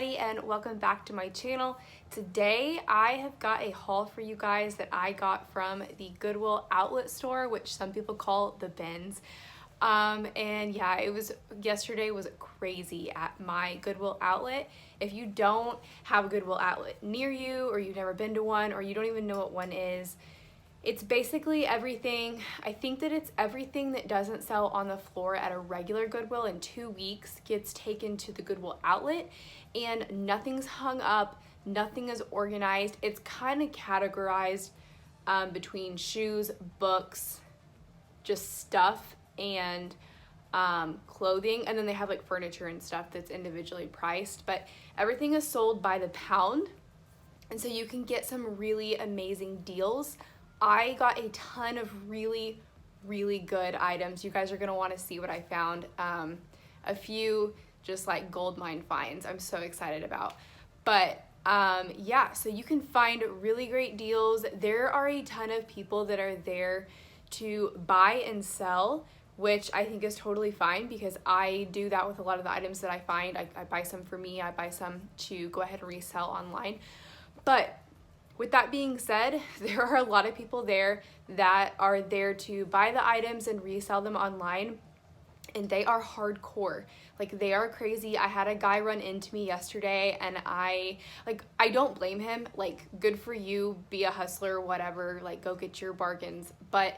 everybody, and welcome back to my channel. Today I have got a haul for you guys that I got from the Goodwill outlet store, which some people call the bins. And yeah, yesterday was crazy at my Goodwill outlet. If you don't have a Goodwill outlet near you, or you've never been to one, or you don't even know what one is, it's basically everything. I think that it's everything that doesn't sell on the floor at a regular Goodwill in 2 weeks gets taken to the Goodwill outlet, and nothing's hung up, nothing is organized. It's kind of categorized between shoes, books, just stuff, and clothing, and then they have like furniture and stuff that's individually priced, but everything is sold by the pound, and so you can get some really amazing deals. I got a ton of really good items. You guys are gonna want to see what I found. A few just like gold mine finds I'm so excited about. But yeah, so you can find really great deals. There are a ton of people that are there to buy and sell, which I think is totally fine, because I do that with a lot of the items that I find. I buy some for me, I buy some to go ahead and resell online. But with that being said, there are a lot of people there that are there to buy the items and resell them online, and they are hardcore. Like, they are crazy. I had a guy run into me yesterday, and I don't blame him. Like, good for you, be a hustler, whatever, like, go get your bargains. But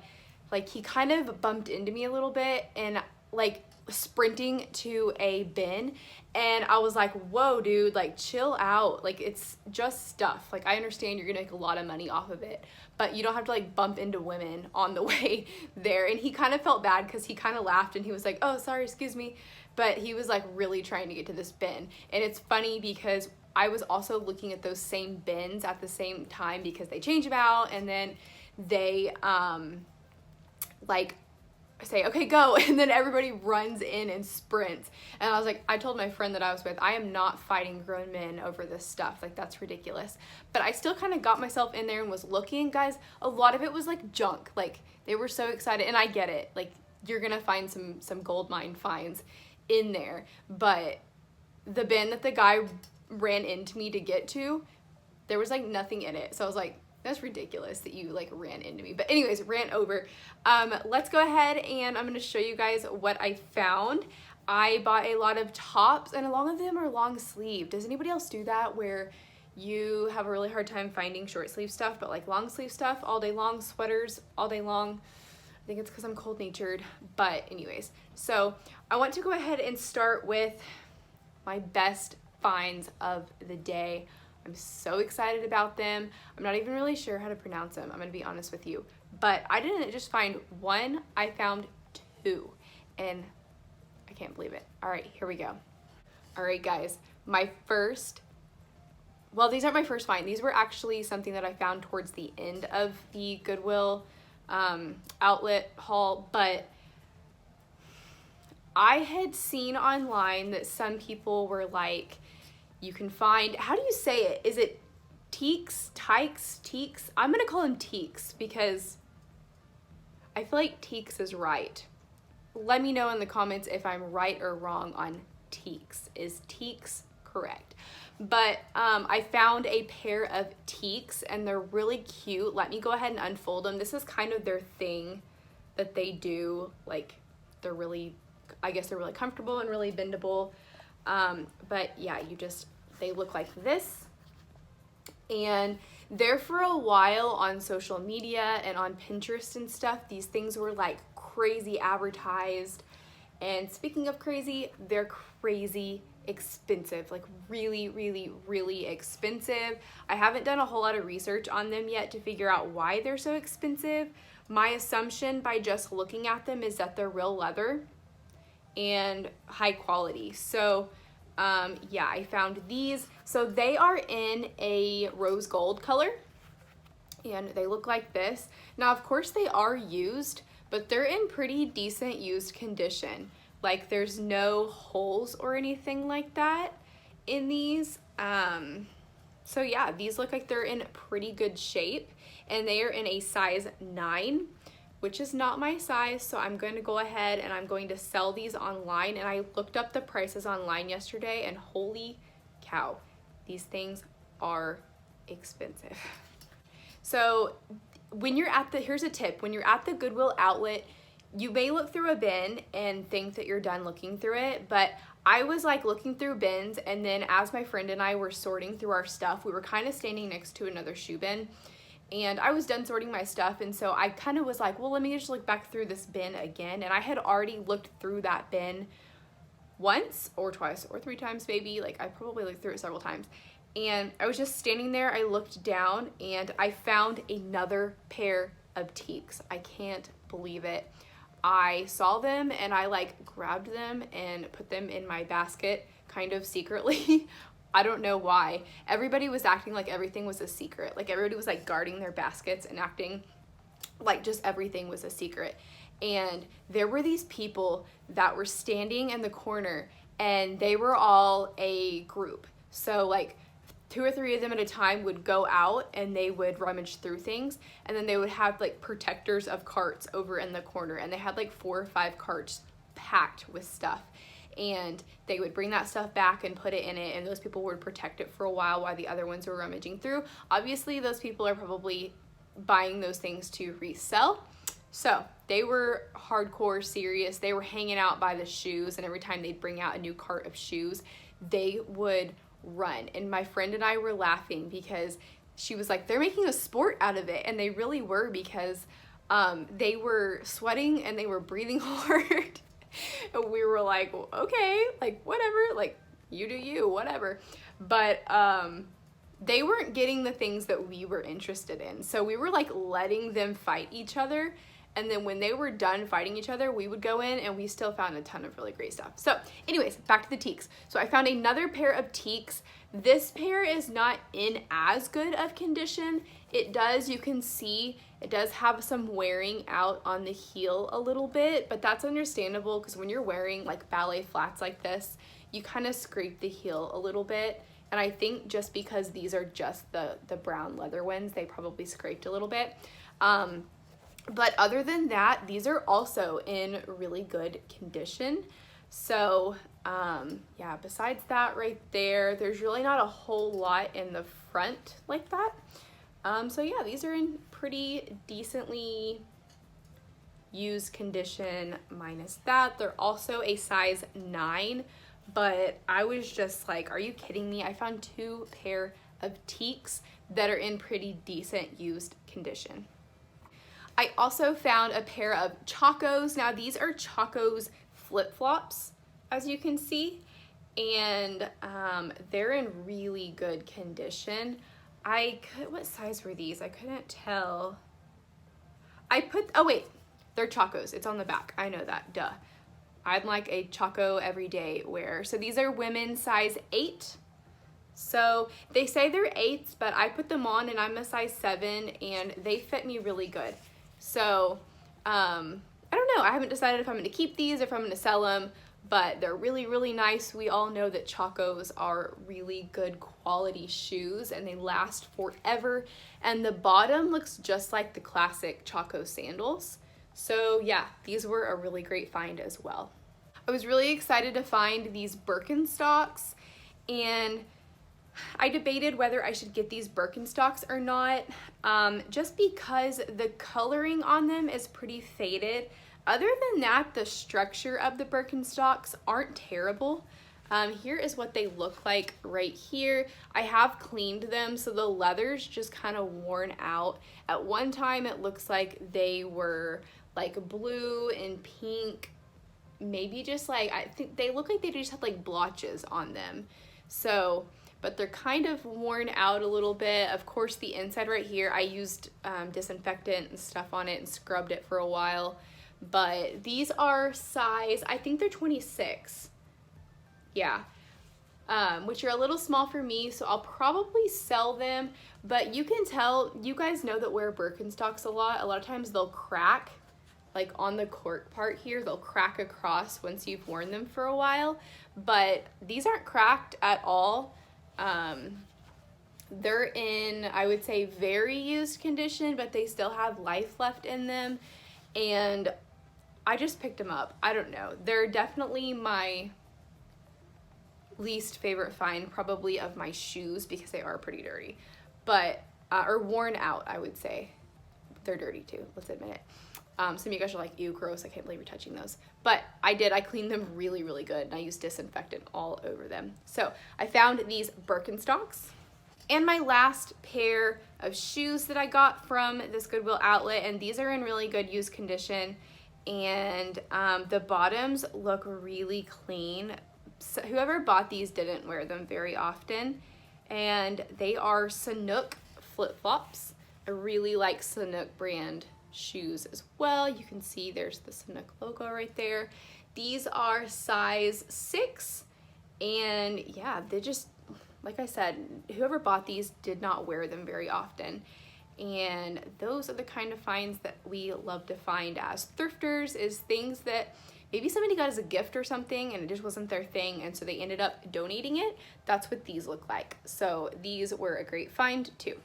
like, he kind of bumped into me a little bit, and like sprinting to a bin, and I was like, whoa dude, like chill out. Like, it's just stuff. Like, I understand you're gonna make a lot of money off of it, but you don't have to like bump into women on the way there. And he kind of felt bad because he kind of laughed and he was like, oh sorry, excuse me, but he was like really trying to get to this bin. And it's funny because I was also looking at those same bins at the same time, because they change them out, and then they like say, okay, go, and then everybody runs in and sprints. And I was like, I told my friend that I was with, I am not fighting grown men over this stuff. Like, that's ridiculous. But I still kind of got myself in there and was looking. Guys, a lot of it was like junk. Like, they were so excited, and I get it. Like, you're gonna find some gold mine finds in there, but the bin that the guy ran into me to get to, there was like nothing in it. So I was like, that's ridiculous that you like ran into me. But anyways, ran over. Let's go ahead and I'm gonna show you guys what I found. I bought a lot of tops, and a lot of them are long sleeve. Does anybody else do that, where you have a really hard time finding short sleeve stuff, but like long sleeve stuff all day long, sweaters all day long? I think it's because I'm cold natured. But anyways, so I want to go ahead and start with my best finds of the day. I'm so excited about them. I'm not even really sure how to pronounce them, I'm gonna be honest with you. But I didn't just find one, I found two, and I can't believe it. All right, here we go. All right, guys, well, these aren't my first find. These were actually something that I found towards the end of the Goodwill outlet haul, but I had seen online that some people were like, you can find, how do you say it? Is it teaks, tykes, teaks? I'm gonna call them teaks because I feel like teaks is right. Let me know in the comments if I'm right or wrong on teaks. Is teaks correct? But I found a pair of teaks, and they're really cute. Let me go ahead and unfold them. This is kind of their thing that they do. Like, they're really, I guess they're really comfortable and really bendable. But yeah, they look like this, and there for a while on social media and on Pinterest and stuff, these things were like crazy advertised. And speaking of crazy, they're crazy expensive, like really expensive. I haven't done a whole lot of research on them yet to figure out why they're so expensive. My assumption by just looking at them is that they're real leather and high quality. So yeah, I found these. So they are in a rose gold color, and they look like this. Now, of course, they are used, but they're in pretty decent used condition. Like, there's no holes or anything like that in these. So yeah, these look like they're in pretty good shape, and they are in a size 9. Which is not my size, so I'm going to go ahead and I'm going to sell these online. And I looked up the prices online yesterday, and holy cow, these things are expensive. So when you're at the, here's a tip, when you're at the Goodwill outlet, you may look through a bin and think that you're done looking through it, but I was like looking through bins, and then as my friend and I were sorting through our stuff, we were kind of standing next to another shoe bin, and I was done sorting my stuff, and so I kind of was like, well, let me just look back through this bin again, and I had already looked through that bin once or twice or 3 times maybe, like I probably looked through it several times, and I was just standing there, I looked down, and I found another pair of teaks. I can't believe it. I saw them and I like grabbed them and put them in my basket kind of secretly. I don't know why. Everybody was acting like everything was a secret. Like everybody was like guarding their baskets and acting like just everything was a secret. And there were these people that were standing in the corner, and they were all a group. So like 2 or 3 of them at a time would go out and they would rummage through things, and then they would have like protectors of carts over in the corner, and they had like 4 or 5 carts packed with stuff, and they would bring that stuff back and put it in it, and those people would protect it for a while the other ones were rummaging through. Obviously those people are probably buying those things to resell, so they were hardcore serious. They were hanging out by the shoes, and every time they'd bring out a new cart of shoes, they would run. And my friend and I were laughing because she was like, they're making a sport out of it, and they really were, because they were sweating and they were breathing hard. And we were like, well, okay, like whatever, like you do you, whatever. But they weren't getting the things that we were interested in, so we were like letting them fight each other. And then when they were done fighting each other, we would go in and we still found a ton of really great stuff. So anyways, back to the teaks. So I found another pair of teaks. This pair is not in as good of condition. It does, you can see, it does have some wearing out on the heel a little bit, but that's understandable because when you're wearing like ballet flats like this, you kind of scrape the heel a little bit. And I think just because these are just the brown leather ones, they probably scraped a little bit. But other than that, these are also in really good condition. So yeah, besides that right there, there's really not a whole lot in the front like that. So yeah, these are in pretty decently used condition minus that. They're also a size 9, but I was just like, are you kidding me? I found 2 pair of teaks that are in pretty decent used condition. I also found a pair of Chacos. Now these are Chacos flip-flops, as you can see, and they're in really good condition. What size were these? I couldn't tell. Oh wait, they're Chacos. It's on the back. I know that, duh. I'm like a Chaco everyday wear. So these are women's size 8. So they say they're 8s, but I put them on and I'm a size 7, and they fit me really good. So, I don't know. I haven't decided if I'm going to keep these or if I'm going to sell them, but they're really, really nice. We all know that Chacos are really good quality shoes, and they last forever. And the bottom looks just like the classic Chaco sandals. So yeah, these were a really great find as well. I was really excited to find these Birkenstocks, and I debated whether I should get these Birkenstocks or not, just because the coloring on them is pretty faded. Other than that, the structure of the Birkenstocks aren't terrible. Here is what they look like right here. I have cleaned them, so the leather's just kind of worn out. At one time, it looks like they were like blue and pink, maybe just like, I think they look like they just had like blotches on them. So, but they're kind of worn out a little bit. Of course, the inside right here, I used disinfectant and stuff on it and scrubbed it for a while. But these are size, I think they're 26. Yeah, which are a little small for me, so I'll probably sell them. But you can tell, you guys know that wear Birkenstocks a lot. A lot of times they'll crack, like on the cork part here, they'll crack across once you've worn them for a while. But these aren't cracked at all. They're in, I would say, very used condition, but they still have life left in them. And I just picked them up. I don't know. They're definitely my least favorite find probably of my shoes because they are pretty dirty, but or worn out, I would say. They're dirty too, let's admit it. Some of you guys are like, ew, gross, I can't believe you're touching those. But I cleaned them really, really good, and I used disinfectant all over them. So I found these Birkenstocks. And my last pair of shoes that I got from this Goodwill outlet, and these are in really good use condition, and the bottoms look really clean. So whoever bought these didn't wear them very often, and they are Sanuk flip-flops. I really like Sanuk brand shoes as well. You can see there's the Sanuk logo right there. These are size 6, and yeah, they just, like I said, whoever bought these did not wear them very often. And those are the kind of finds that we love to find as thrifters, is things that maybe somebody got as a gift or something and it just wasn't their thing, and so they ended up donating it. That's what these look like. So these were a great find too.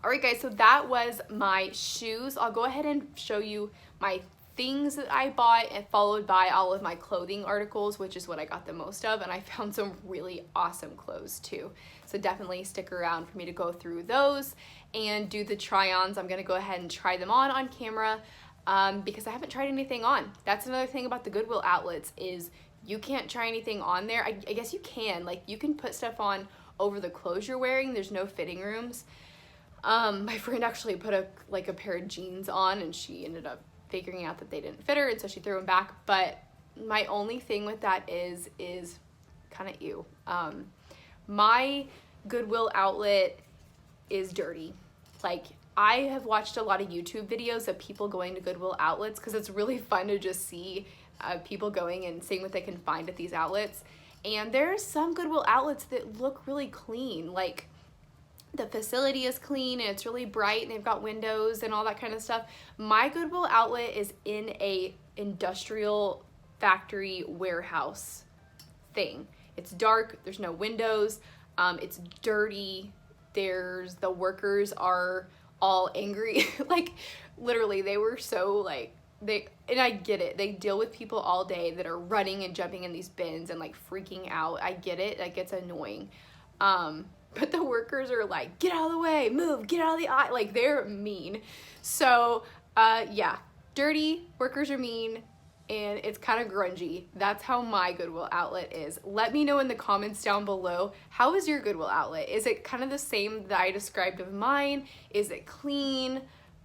All right guys, so that was my shoes. I'll go ahead and show you my things that I bought, and followed by all of my clothing articles, which is what I got the most of, and I found some really awesome clothes too. So definitely stick around for me to go through those and do the try-ons. I'm gonna go ahead and try them on camera because I haven't tried anything on. That's another thing about the Goodwill outlets, is you can't try anything on there. I guess you can, like, you can put stuff on over the clothes you're wearing. There's no fitting rooms. My friend actually put a pair of jeans on, and she ended up figuring out that they didn't fit her, and so she threw them back. But my only thing with that is kind of ew. My Goodwill outlet is dirty. Like, I have watched a lot of YouTube videos of people going to Goodwill outlets because it's really fun to just see people going and seeing what they can find at these outlets. And there are some Goodwill outlets that look really clean. Like, the facility is clean and it's really bright and they've got windows and all that kind of stuff. My Goodwill outlet is in a industrial factory warehouse thing. It's dark, there's no windows, it's dirty, the workers are all angry. Like, literally, they were so like, and I get it, they deal with people all day that are running and jumping in these bins and like freaking out. I get it, like, it's annoying. But the workers are like, get out of the way, move, get out of the aisle. Like, they're mean. So, yeah, dirty, workers are mean, and it's kind of grungy. That's how my Goodwill outlet is. Let me know in the comments down below, how is your Goodwill outlet? Is it kind of the same that I described of mine? Is it clean?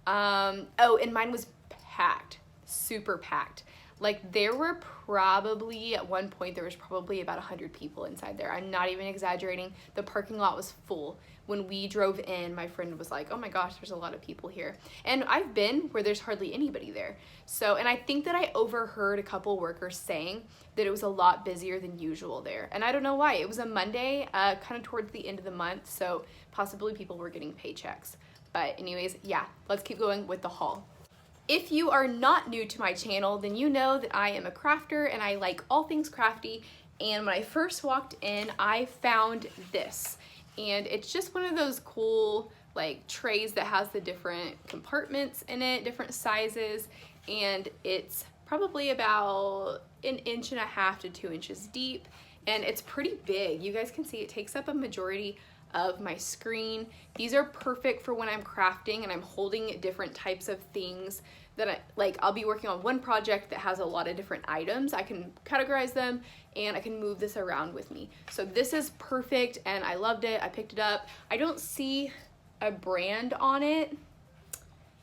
Oh, and mine was packed, super packed. Like, there were probably, at one point, there was probably about 100 people inside there. I'm not even exaggerating. The parking lot was full. When we drove in, my friend was like, oh my gosh, there's a lot of people here. And I've been where there's hardly anybody there. So, and I think that I overheard a couple workers saying that it was a lot busier than usual there. And I don't know why. It was a Monday, kind of towards the end of the month, so possibly people were getting paychecks. But anyways, yeah, let's keep going with the haul. If you are not new to my channel, then you know that I am a crafter and I like all things crafty. And when I first walked in, I found this. And it's just one of those cool like trays that has the different compartments in it, different sizes. And it's probably about 1.5 to 2 inches deep. And it's pretty big. You guys can see it takes up a majority of my screen. These are perfect for when I'm crafting and I'm holding different types of things that I'll be working on one project that has a lot of different items. I can categorize them and I can move this around with me. So this is perfect and I loved it. I picked it up. I don't see a brand on it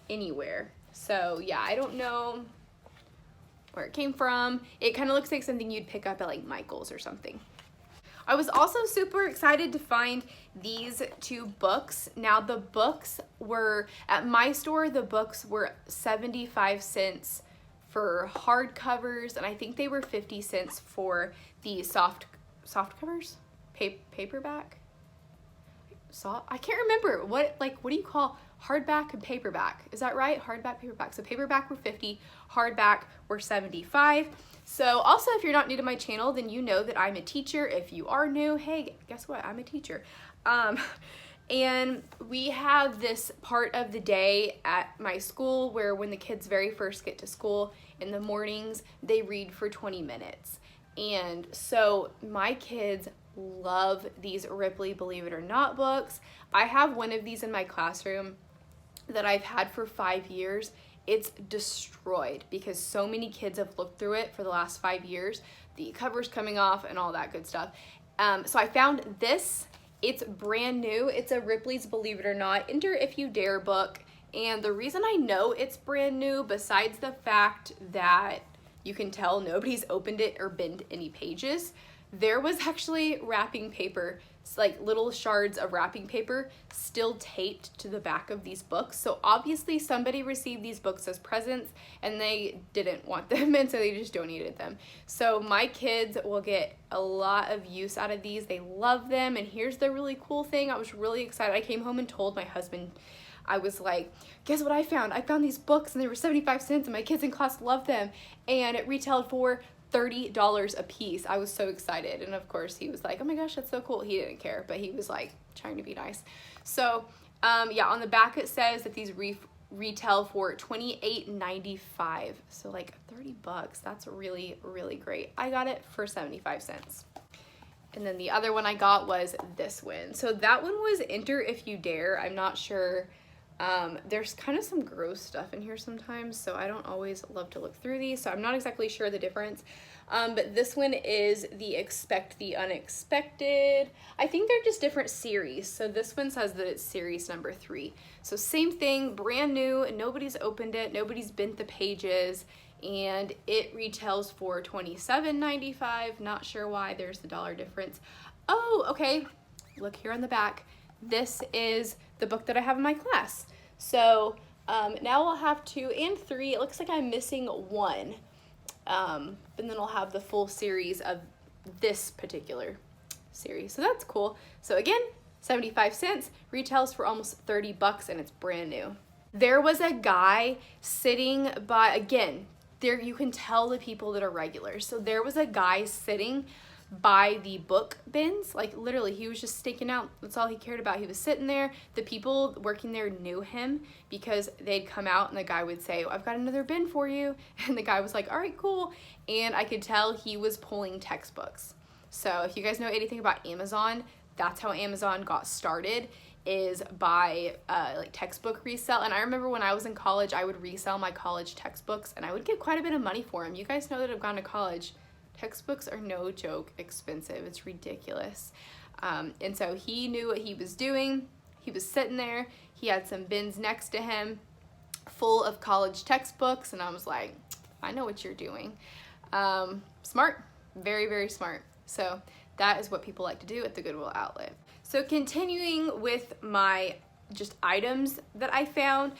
anywhere. So yeah, I don't know where it came from. It kind of looks like something you'd pick up at like Michael's or something. I was also super excited to find these 2 books. Now, the books were, at my store, the books were 75 cents for hardcovers, and I think they were 50 cents for the soft covers? Paperback? I can't remember. What do you call hardback and paperback? Is that right? Hardback, paperback. So paperback were 50, hardback were 75. So also, if you're not new to my channel, then you know that I'm a teacher. If you are new, hey, guess what? I'm a teacher. And we have this part of the day at my school where when the kids very first get to school in the mornings, they read for 20 minutes. And so my kids love these Ripley Believe It or Not books. I have one of these in my classroom that I've had for 5 years. It's destroyed because so many kids have looked through it for the last 5 years. The cover's coming off and all that good stuff. So I found this. It's brand new. It's a Ripley's Believe It or Not Enter If You Dare book. And the reason I know it's brand new, besides the fact that you can tell nobody's opened it or bent any pages, there was actually wrapping paper, like little shards of wrapping paper still taped to the back of these books. So obviously somebody received these books as presents and they didn't want them, and so they just donated them. So my kids will get a lot of use out of these. They love them. And here's the really cool thing. I was really excited. I came home and told my husband, I was like, guess what I found? I found these books and they were 75 cents and my kids in class love them. And it retailed for $30 a piece. I was so excited. And of course he was like, oh my gosh, that's so cool. He didn't care, but he was like trying to be nice. So yeah, on the back it says that these retail for $28.95. So like 30 bucks. That's really, really great. I got it for 75 cents. And then the other one I got was this one. So that one was Enter If You Dare. I'm not sure. There's kind of some gross stuff in here sometimes, so I don't always love to look through these, so I'm not exactly sure the difference. But this one is the Expect the Unexpected. I think they're just different series. So this one says that it's series number 3. So same thing, brand new, nobody's opened it, nobody's bent the pages, and it retails for $27.95. Not sure why, there's the dollar difference. Oh, okay, look here on the back. This is the book that I have in my class. So now I'll have 2 and 3. It looks like I'm missing 1. And then I'll have the full series of this particular series. So that's cool. So again, 75 cents, retails for almost 30 bucks, and it's brand new. There was a guy sitting by, again, there you can tell the people that are regulars. So there was a guy sitting by the book bins, like literally he was just staking out. That's all he cared about. He was sitting there. The people working there knew him because they'd come out and the guy would say, I've got another bin for you, and the guy was like, all right, cool. And I could tell he was pulling textbooks. So if you guys know anything about Amazon, that's how Amazon got started, is by like textbook resale. And I remember when I was in college, I would resell my college textbooks and I would get quite a bit of money for them. You guys know that I've gone to college. Textbooks are no joke expensive. It's ridiculous. And so he knew what he was doing. He was sitting there. He had some bins next to him full of college textbooks. And I was like, I know what you're doing. Smart. Very, very smart. So that is what people like to do at the Goodwill outlet. So continuing with my just items that I found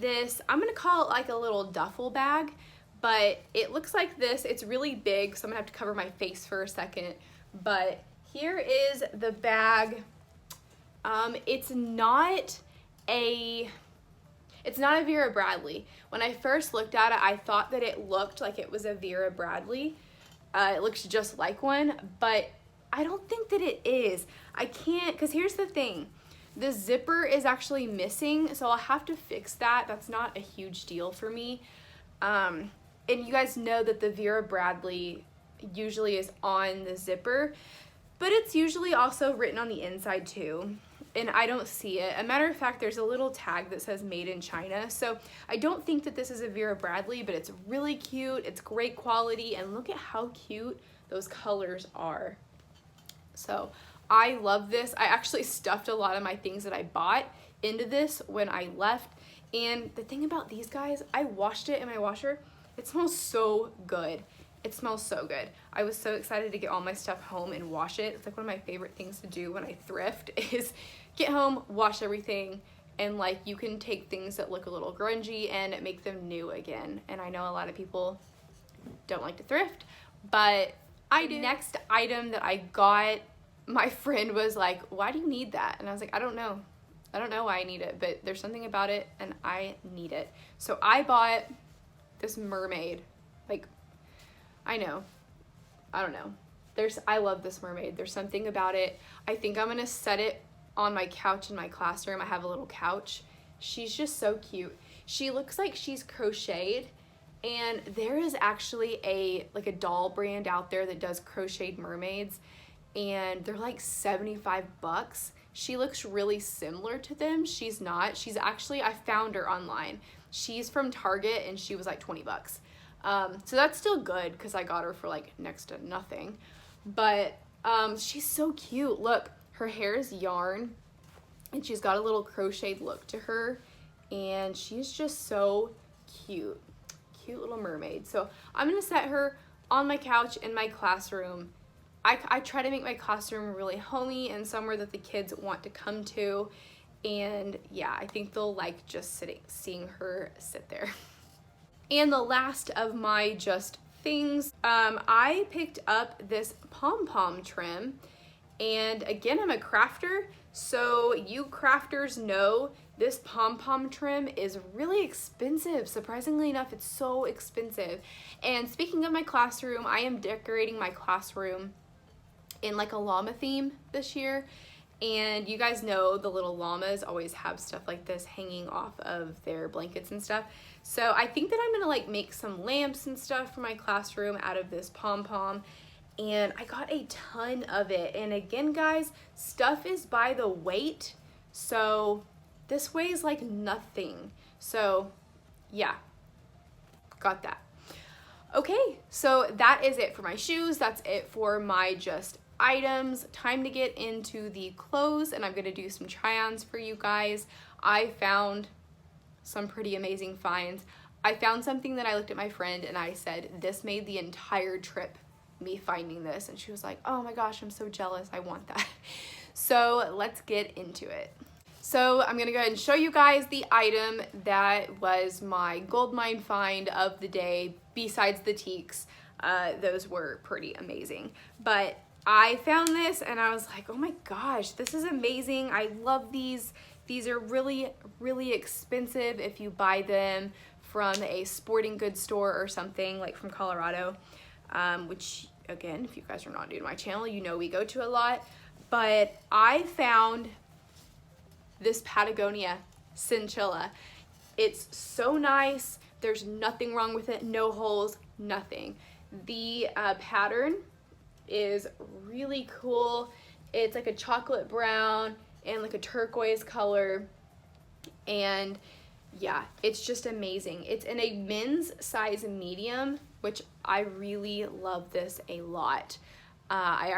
this, I'm going to call it like a little duffel bag. But it looks like this. It's really big, so I'm gonna have to cover my face for a second. But here is the bag. It's not a Vera Bradley. When I first looked at it, I thought that it looked like it was a Vera Bradley. It looks just like one, but I don't think that it is. I can't, because here's the thing. The zipper is actually missing, so I'll have to fix that. That's not a huge deal for me. And you guys know that the Vera Bradley usually is on the zipper, but it's usually also written on the inside too. And I don't see it. A matter of fact, there's a little tag that says made in China. So I don't think that this is a Vera Bradley, but it's really cute. It's great quality. And look at how cute those colors are. So I love this. I actually stuffed a lot of my things that I bought into this when I left. And the thing about these guys, I washed it in my washer. It smells so good. It smells so good. I was so excited to get all my stuff home and wash it. It's like one of my favorite things to do when I thrift is get home, wash everything, and like you can take things that look a little grungy and make them new again. And I know a lot of people don't like to thrift, but I do. Next item that I got, my friend was like, why do you need that? And I was like, I don't know. I don't know why I need it, but there's something about it and I need it. So I bought this mermaid. Like, I don't know. I love this mermaid. There's something about it. I think I'm gonna set it on my couch in my classroom. I have a little couch. She's just so cute. She looks like she's crocheted, and there is actually a doll brand out there that does crocheted mermaids, and they're like 75 bucks. She looks really similar to them. She's not. She's actually, I found her online. She's from Target and she was like 20 bucks. So that's still good because I got her for like next to nothing. But she's so cute. Look, her hair is yarn and she's got a little crocheted look to her. And she's just so cute. Cute little mermaid. So I'm going to set her on my couch in my classroom. I try to make my classroom really homey and somewhere that the kids want to come to. And yeah, I think they'll like just seeing her sit there. And the last of my just things, I picked up this pom-pom trim. And again, I'm a crafter, so you crafters know this pom-pom trim is really expensive. Surprisingly enough, it's so expensive. And speaking of my classroom, I am decorating my classroom in like a llama theme this year. And you guys know the little llamas always have stuff like this hanging off of their blankets and stuff. So I think that I'm gonna like make some lamps and stuff for my classroom out of this pom-pom. And I got a ton of it. And again, guys, stuff is by the weight. So this weighs like nothing. So yeah, got that. Okay, so that is it for my shoes. That's it for my just items. Time to get into the clothes, and I'm gonna do some try-ons for you guys. I found some pretty amazing finds. I found something that I looked at my friend and I said, this made the entire trip, me finding this. And she was like, oh my gosh, I'm so jealous, I want that. So let's get into it. So I'm gonna go ahead and show you guys the item that was my gold mine find of the day, besides the teaks. Those were pretty amazing. But I found this and I was like, oh my gosh, this is amazing. I love these. These are really, really expensive if you buy them from a sporting goods store or something, like from Colorado, which again, if you guys are not new to my channel, you know we go to a lot. But I found this Patagonia chinchilla. It's so nice. There's nothing wrong with it. No holes, nothing. The pattern is really cool. It's like a chocolate brown and like a turquoise color. And yeah, it's just amazing. It's in a men's size medium, which I really love this a lot. I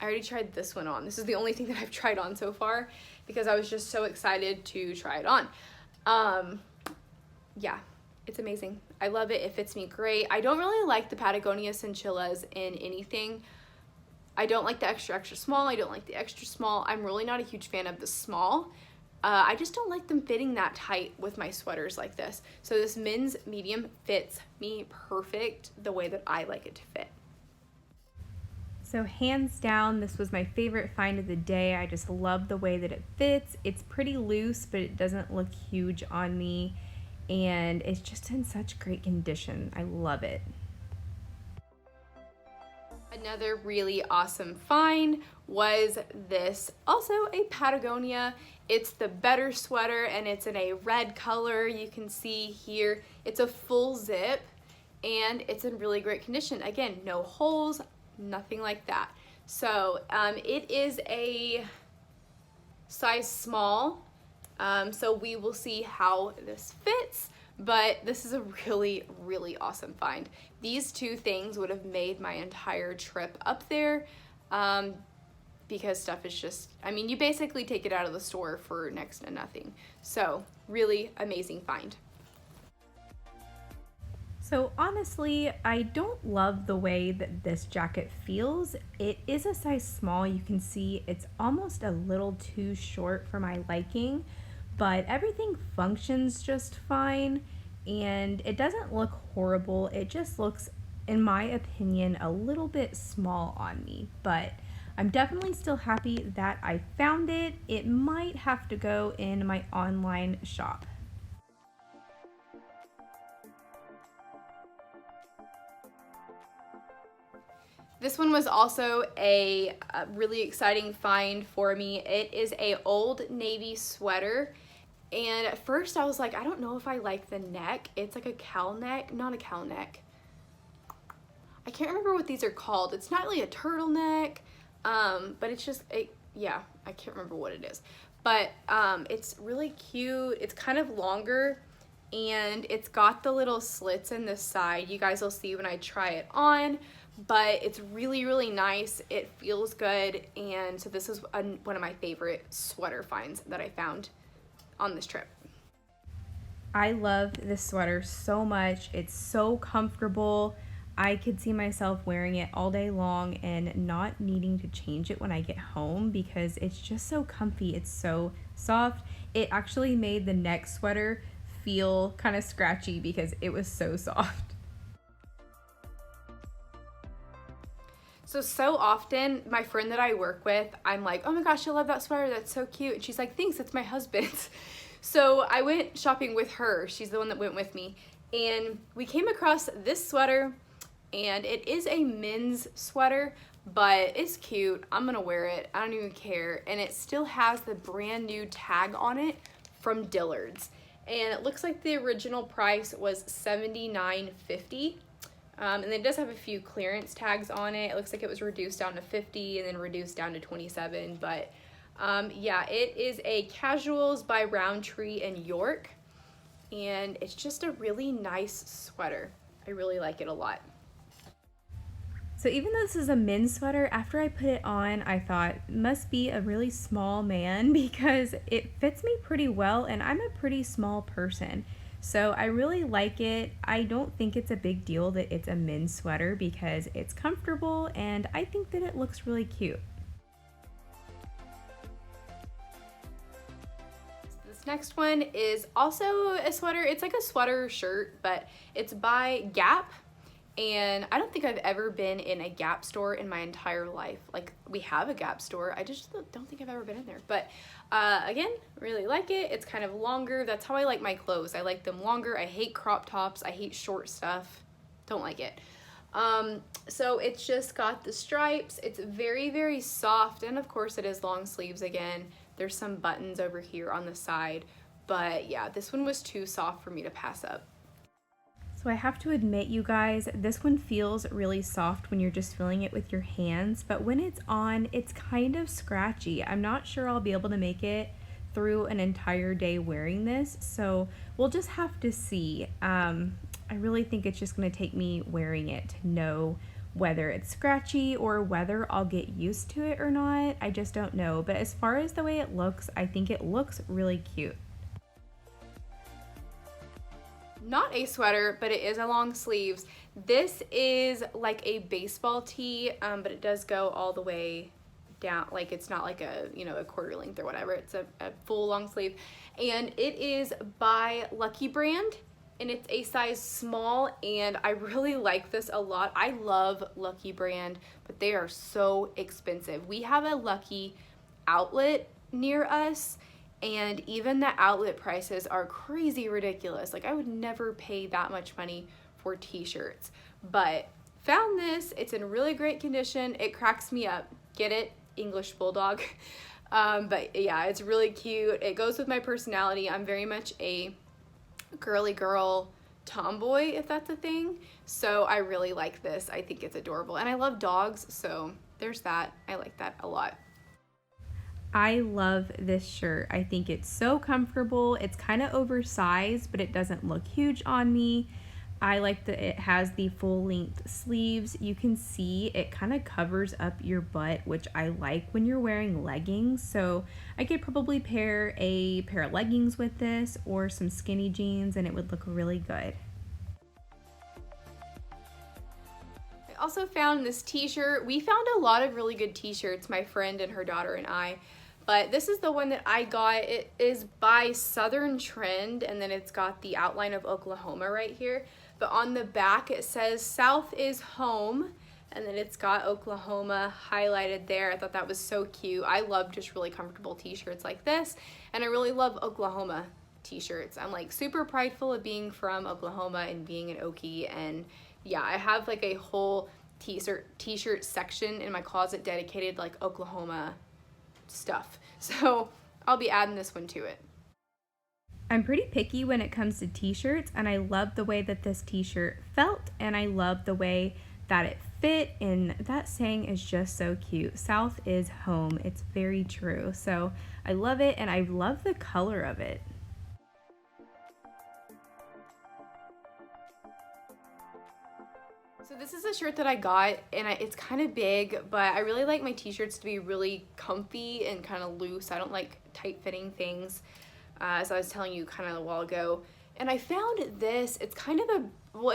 already tried this one on. This is the only thing that I've tried on so far because I was just so excited to try it on. Yeah, it's amazing. I love it. It fits me great. I don't really like the Patagonia chinchillas in anything. I don't like the extra, extra small. I don't like the extra small. I'm really not a huge fan of the small. I just don't like them fitting that tight with my sweaters like this. So this men's medium fits me perfect the way that I like it to fit. So hands down, this was my favorite find of the day. I just love the way that it fits. It's pretty loose, but it doesn't look huge on me. And it's just in such great condition. I love it. Another really awesome find was this, also a Patagonia. It's the Better sweater and it's in a red color. You can see here, it's a full zip and it's in really great condition. Again, no holes, nothing like that. So it is a size small. So we will see how this fits. But this is a really, really awesome find. These two things would have made my entire trip up there because stuff is just, I mean, you basically take it out of the store for next to nothing. So really amazing find. So honestly, I don't love the way that this jacket feels. It is a size small. You can see it's almost a little too short for my liking, but everything functions just fine and it doesn't look horrible. It just looks, in my opinion, a little bit small on me, but I'm definitely still happy that I found it. It might have to go in my online shop. This one was also a really exciting find for me. It is a Old Navy sweater. And at first I was like, I don't know if I like the neck. It's like a cowl neck, not a cowl neck. I can't remember what these are called. It's not really a turtleneck. But it's just, yeah, I can't remember what it is. But it's really cute. It's kind of longer, and it's got the little slits in the side. You guys will see when I try it on, but it's really, really nice. It feels good, and so this is one of my favorite sweater finds that I found on this trip. I love this sweater so much. It's so comfortable. I could see myself wearing it all day long and not needing to change it when I get home because it's just so comfy. It's so soft. It actually made the next sweater feel kind of scratchy because it was so soft. So often my friend that I work with, I'm like, oh my gosh, I love that sweater. That's so cute. And she's like, thanks, it's my husband's. So I went shopping with her. She's the one that went with me. And we came across this sweater, and it is a men's sweater, but it's cute. I'm gonna wear it. I don't even care. And it still has the brand new tag on it from Dillard's. And it looks like the original price was $79.50. And it does have a few clearance tags on it. It looks like it was reduced down to 50 and then reduced down to 27. But yeah, it is a Casuals by Roundtree and York. And it's just a really nice sweater. I really like it a lot. So even though this is a men's sweater, after I put it on, I thought, must be a really small man because it fits me pretty well and I'm a pretty small person. So I really like it. I don't think it's a big deal that it's a men's sweater because it's comfortable and I think that it looks really cute. This next one is also a sweater. It's like a sweater shirt, but it's by Gap. And I don't think I've ever been in a Gap store in my entire life. Like, we have a Gap store. I just don't think I've ever been in there. But again, really like it. It's kind of longer. That's how I like my clothes. I like them longer. I hate crop tops. I hate short stuff. Don't like it. So it's just got the stripes. It's very, very soft. And of course it is long sleeves again. There's some buttons over here on the side. But yeah, this one was too soft for me to pass up. So I have to admit, you guys, this one feels really soft when you're just feeling it with your hands, but when it's on, it's kind of scratchy. I'm not sure I'll be able to make it through an entire day wearing this, so we'll just have to see. I really think it's just going to take me wearing it to know whether it's scratchy or whether I'll get used to it or not. I just don't know, but as far as the way it looks, I think it looks really cute. Not a sweater, but it is a long sleeves. This is like a baseball tee, but it does go all the way down. Like, it's not like a, you know, a quarter length or whatever. It's a full long sleeve. And it is by Lucky Brand, and it's a size small, and I really like this a lot. I love Lucky Brand, but they are so expensive. We have a Lucky outlet near us, and even the outlet prices are crazy ridiculous. Like, I would never pay that much money for t-shirts. But found this. It's in really great condition. It cracks me up. Get it? English Bulldog. But yeah, it's really cute. It goes with my personality. I'm very much a girly girl tomboy, if that's a thing. So I really like this. I think it's adorable. And I love dogs, so there's that. I like that a lot. I love this shirt. I think it's so comfortable. It's kind of oversized, but it doesn't look huge on me. I like that it has the full length sleeves. You can see it kind of covers up your butt, which I like when you're wearing leggings. So I could probably pair a pair of leggings with this or some skinny jeans and it would look really good. I also found this t-shirt. We found a lot of really good t-shirts, my friend and her daughter and I. But this is the one that I got. It is by Southern Trend, and then it's got the outline of Oklahoma right here. But on the back it says South is home, and then it's got Oklahoma highlighted there. I thought that was so cute. I love just really comfortable t-shirts like this, and I really love Oklahoma t-shirts. I'm like super prideful of being from Oklahoma and being an Okie, and yeah, I have like a whole t-shirt section in my closet dedicated like Oklahoma stuff. So I'll be adding this one to it. I'm pretty picky when it comes to t-shirts, and I love the way that this t-shirt felt, and I love the way that it fit, and that saying is just so cute. South is home. It's very true. So I love it, and I love the color of it. So this is a shirt that I got, and it's kind of big, but I really like my t-shirts to be really comfy and kind of loose. I don't like tight-fitting things, as I was telling you kind of a while ago. And I found this. It's kind of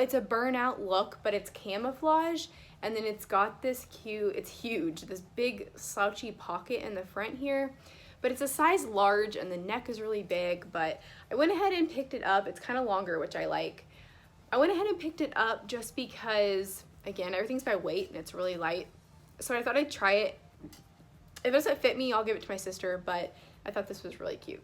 it's a burnout look, but it's camouflage, and then it's got this cute, it's huge, this big slouchy pocket in the front here. But it's a size large, and the neck is really big, but I went ahead and picked it up. It's kind of longer, which I like. I went ahead and picked it up just because, again, everything's by weight and it's really light. So I thought I'd try it. If it doesn't fit me, I'll give it to my sister, but I thought this was really cute.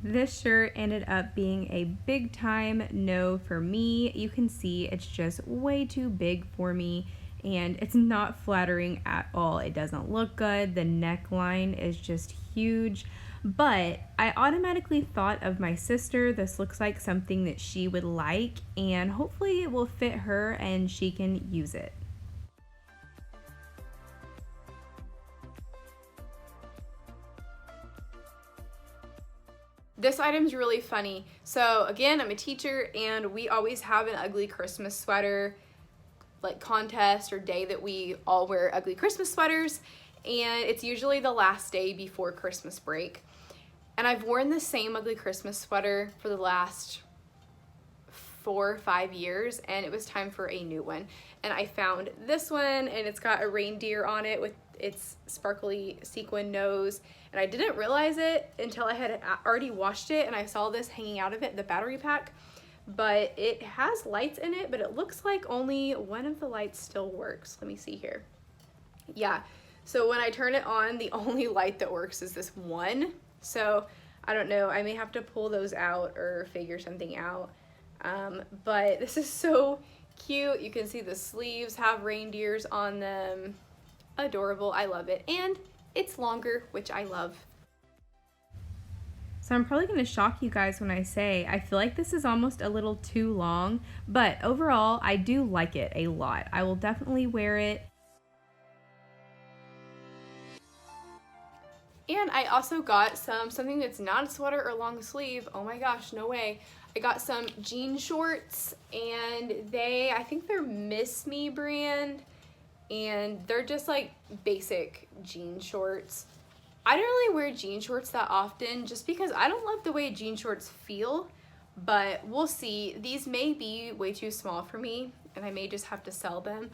This shirt ended up being a big time no for me. You can see it's just way too big for me, and it's not flattering at all. It doesn't look good. The neckline is just huge. But I automatically thought of my sister. This looks like something that she would like, and hopefully it will fit her and she can use it. This item's really funny. So again, I'm a teacher, and we always have an ugly Christmas sweater like contest or day that we all wear ugly Christmas sweaters, and it's usually the last day before Christmas break. And I've worn the same ugly Christmas sweater for the last 4 or 5 years, and it was time for a new one. And I found this one, and it's got a reindeer on it with its sparkly sequin nose. And I didn't realize it until I had already washed it, and I saw this hanging out of it, the battery pack. But it has lights in it, but it looks like only one of the lights still works. Let me see here. Yeah, so when I turn it on, the only light that works is this one. So I don't know, I may have to pull those out or figure something out. But this is so cute. You can see the sleeves have reindeers on them. Adorable, I love it. And it's longer, which I love. So I'm probably going to shock you guys when I say I feel like this is almost a little too long, but overall I do like it a lot. I will definitely wear it. And I also got something that's not a sweater or long sleeve. Oh my gosh, no way. I got some jean shorts, and I think they're Miss Me brand, and they're just like basic jean shorts. I don't really wear jean shorts that often just because I don't love the way jean shorts feel, but we'll see. These may be way too small for me, and I may just have to sell them.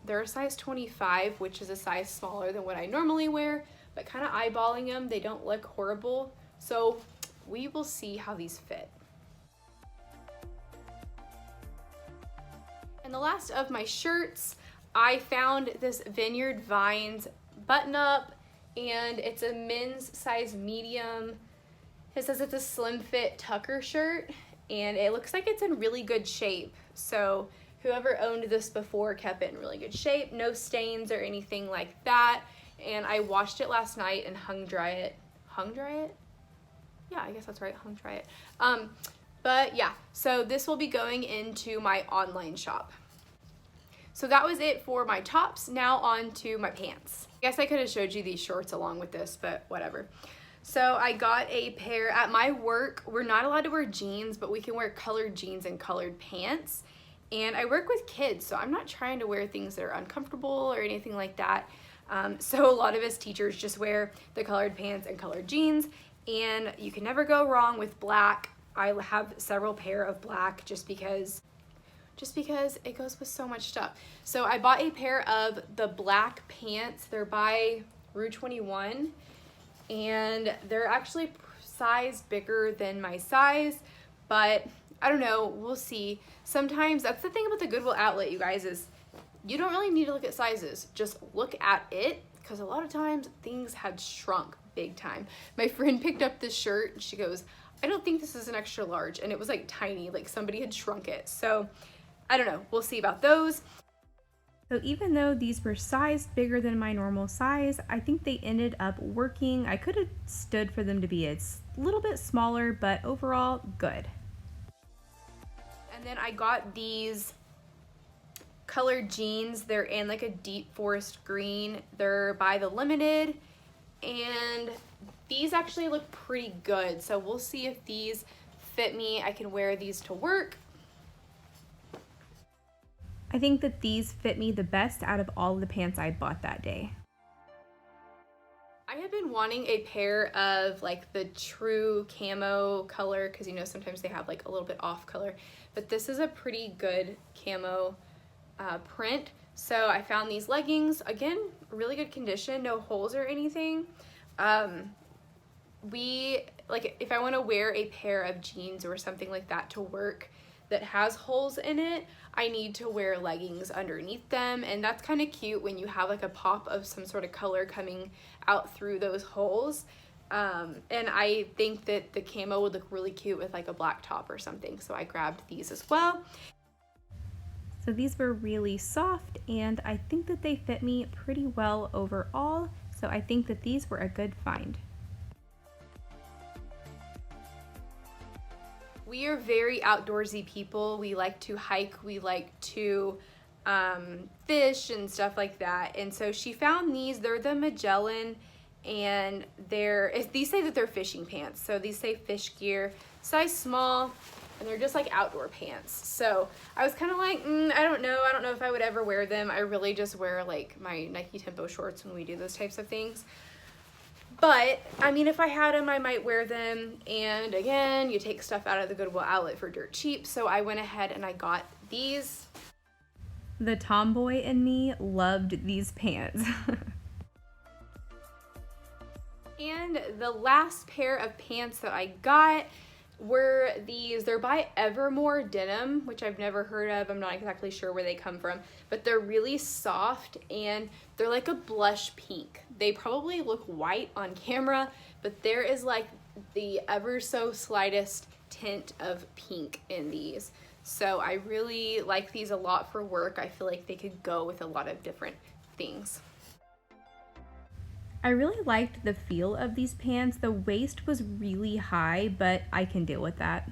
They're a size 25, which is a size smaller than what I normally wear, but kind of eyeballing them, they don't look horrible. So we will see how these fit. And the last of my shirts, I found this Vineyard Vines button up, and it's a men's size medium. It says it's a slim fit tucker shirt, and it looks like it's in really good shape. So whoever owned this before kept it in really good shape, no stains or anything like that. And I washed it last night and hung dry it. Hung dry it? Yeah, I guess that's right, hung dry it. But yeah, so this will be going into my online shop. So that was it for my tops. Now on to my pants. I guess I could have showed you these shorts along with this, but whatever. So I got a pair at my work. We're not allowed to wear jeans, but we can wear colored jeans and colored pants. And I work with kids, so I'm not trying to wear things that are uncomfortable or anything like that. So a lot of us teachers just wear the colored pants and colored jeans, and you can never go wrong with black. I have several pair of black just because it goes with so much stuff. So I bought a pair of the black pants. They're by Rue 21, and they're actually size bigger than my size, but I don't know, we'll see. Sometimes, that's the thing about the Goodwill outlet, you guys, is you don't really need to look at sizes. Just look at it, because a lot of times things had shrunk big time. My friend picked up this shirt, and she goes, I don't think this is an extra large, and it was like tiny, like somebody had shrunk it. So I don't know, we'll see about those. So even though these were sized bigger than my normal size, I think they ended up working. I could have stood for them to be a little bit smaller, but overall, good. And then I got these color jeans. They're in like a deep forest green. They're by the Limited, and these actually look pretty good. So we'll see if these fit me. I can wear these to work. I think that these fit me the best out of all of the pants I bought that day. I have been wanting a pair of like the true camo color, because you know sometimes they have like a little bit off color, but this is a pretty good camo print. So I found these leggings, again, really good condition, no holes or anything. If I want to wear a pair of jeans or something like that to work that has holes in it, I need to wear leggings underneath them, and that's kind of cute when you have like a pop of some sort of color coming out through those holes. And I think that the camo would look really cute with like a black top or something, so I grabbed these as well. So these were really soft, and I think that they fit me pretty well overall, so I think that these were a good find. We are very outdoorsy people. We like to hike, we like to fish and stuff like that. And so she found these. They're the Magellan, and these say that they're fishing pants. So these say fish gear, size small, and they're just like outdoor pants. So I was kind of like, I don't know if I would ever wear them. I really just wear like my Nike Tempo shorts when we do those types of things. But, I mean, if I had them, I might wear them. And again, you take stuff out of the Goodwill outlet for dirt cheap. So I went ahead and I got these. The tomboy in me loved these pants. And the last pair of pants that I got were these. They're by Evermore Denim, which I've never heard of. I'm not exactly sure where they come from, but they're really soft and they're like a blush pink. They probably look white on camera, but there is like the ever so slightest tint of pink in these. So I really like these a lot for work. I feel like they could go with a lot of different things. I really liked the feel of these pants. The waist was really high, but I can deal with that.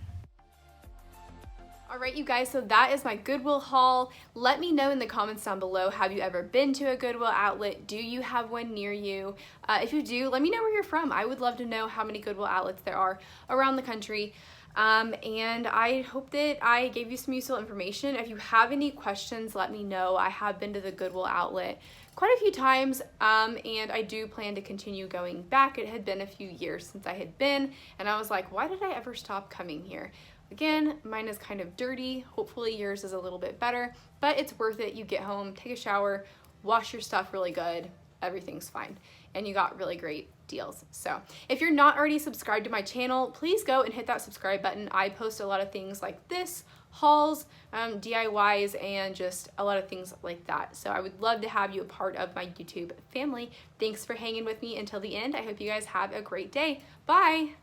All right, you guys, so that is my Goodwill haul. Let me know in the comments down below, have you ever been to a Goodwill outlet? Do you have one near you? If you do, let me know where you're from. I would love to know how many Goodwill outlets there are around the country. And I hope that I gave you some useful information. If you have any questions, let me know. I have been to the Goodwill outlet quite a few times, and I do plan to continue going back. It had been a few years since I had been, and I was like, why did I ever stop coming here? Again, mine is kind of dirty. Hopefully yours is a little bit better, but it's worth it. You get home, take a shower, wash your stuff really good, everything's fine, and you got really great deals. So if you're not already subscribed to my channel, please go and hit that subscribe button. I post a lot of things like this, hauls, DIYs, and just a lot of things like that. So I would love to have you a part of my YouTube family. Thanks for hanging with me until the end. I hope you guys have a great day. Bye.